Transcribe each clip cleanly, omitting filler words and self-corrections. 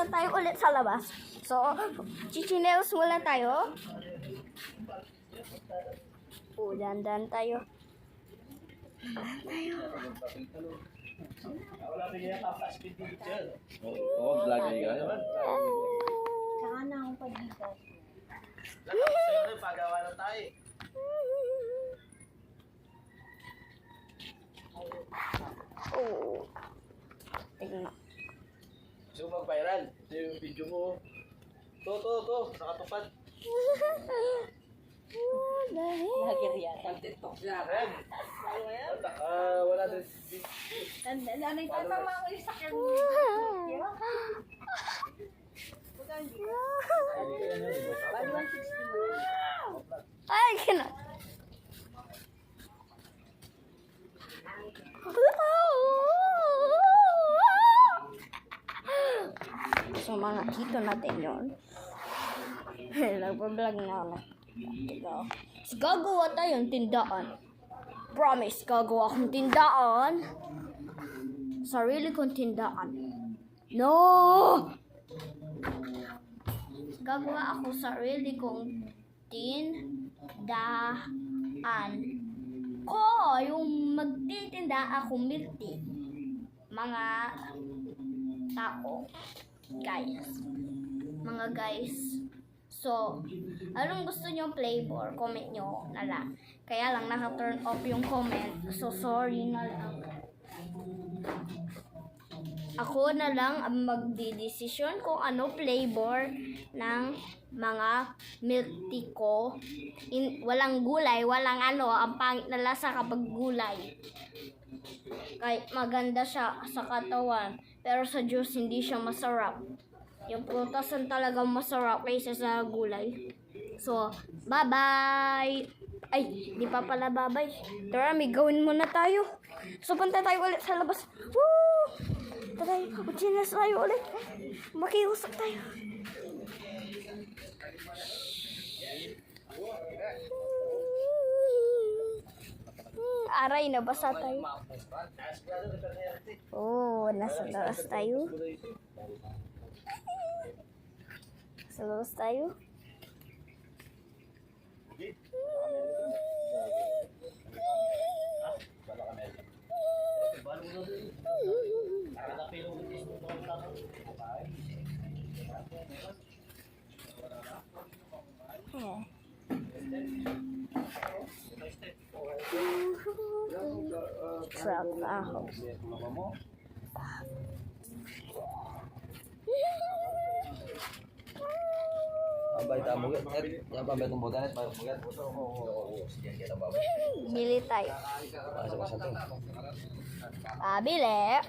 tayo ulit sa labas. So, chichinelos muna tayo. Dandan tayo. Wala rin yung pa-speed teacher. Oo, vlog niya kayo. Saka na akong pag-ikat. Sa'yo rin, pagawa na tayo. Oo. Tingnan. Gusto mo mag-viral? Ito yung video mo. To, nakatupad. Pan-tiktok siya, Ren. Wala din. Nanay tatama ko yung sakyan mo. Bali 160. Ay, kina. So, mga kito natin yun. Nagpa-vlog na ako. Gagawa tayong tindaan. Promise, gagawa akong tindaan. Sarili kong tindaan. No! Gagawa ako sarili kong tindaan. Ko, yung magtitinda ako milk tea. Mga tao. Guys. Mga guys. So, anong gusto nyo flavor? Comment nyo na lang. Kaya lang naka-turn off yung comment. So, sorry na lang. Ako na lang ang magdidesisyon kung ano flavor ng mga milk tea ko. Walang gulay, walang ano. Ang pangit na lasa kapag gulay. Kahit maganda siya sa katawan. Pero sa juice, hindi siya masarap. Yung prutas ang talagang masarap kaysa sa gulay. So, bye-bye! Ay, di pa pala bye-bye. Tara, may gawin muna tayo. So, punta tayo ulit sa labas. Woo! Tara, mag-chinas tayo ulit. Makiusap tayo. Aray, nabasa tayo. Oh, nasa labas tayo. Sa labas tayo. Trabaho. Abay tamo yan. Yan pa betong botanet, pa bogat. Oo, sige kita baba. Bili tayo. Pasok ka sa to. Bili.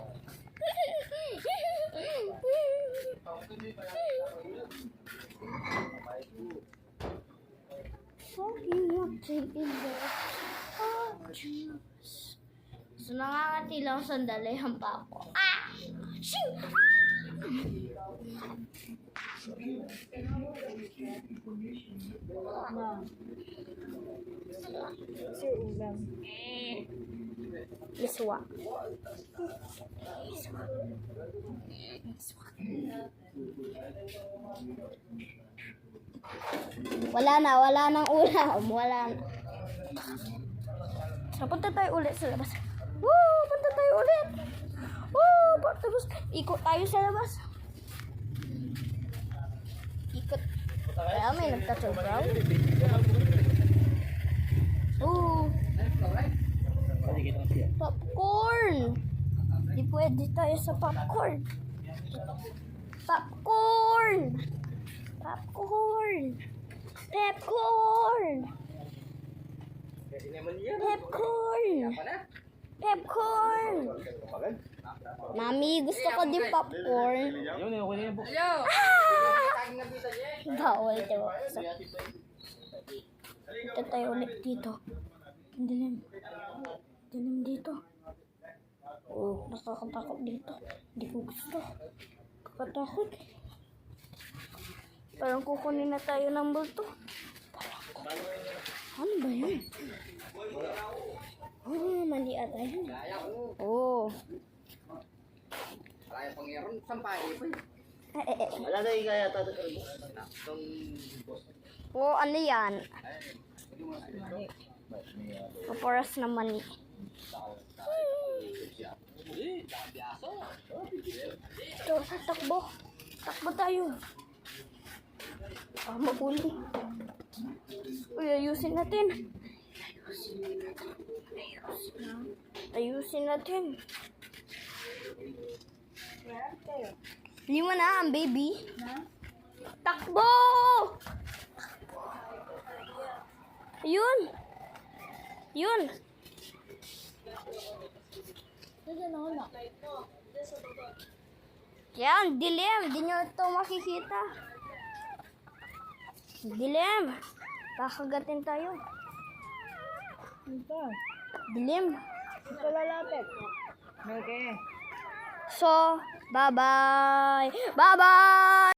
So, nangangati lang sandali ang pa ako. Shoo! Iswa. Wala nang ulam. Wala na. So, punta tayo ulit sa labas. Woo! Punta tayo ulit. Woo! Tapos, ikot tayo sa labas. Ikot. Kaya may nagtatrabaho. Ooh! Popcorn! Di pwede tayo sa popcorn. Popcorn! Popcorn! Popcorn! Popcorn! Popcorn! Mami, gusto ko din popcorn. Yun, okay na yung book. Bawal ito. Ito tayo ulit dito. Dilim. Dilim dito. Oh, nakakatakot dito. Hindi ko gusto. Kakatakot. Parang kukunin na tayo ng bulto. Ano ba yun? Oh, mali ata yun. Oh. Wala na yung kaya tato ka rin. O ano yan? Paparas na mani. Ito, takbo. Takbo tayo. Mahuli. Uy, ayusin natin. Ayusin natin. Lima na ang baby. Takbo! Ayun. Yun. Yan, dilim. Di nyo ito makikita. Dilim. Kakagatin tayo. Ito. Dilim. Ito lalapit. Okay. So, bye-bye. Bye-bye!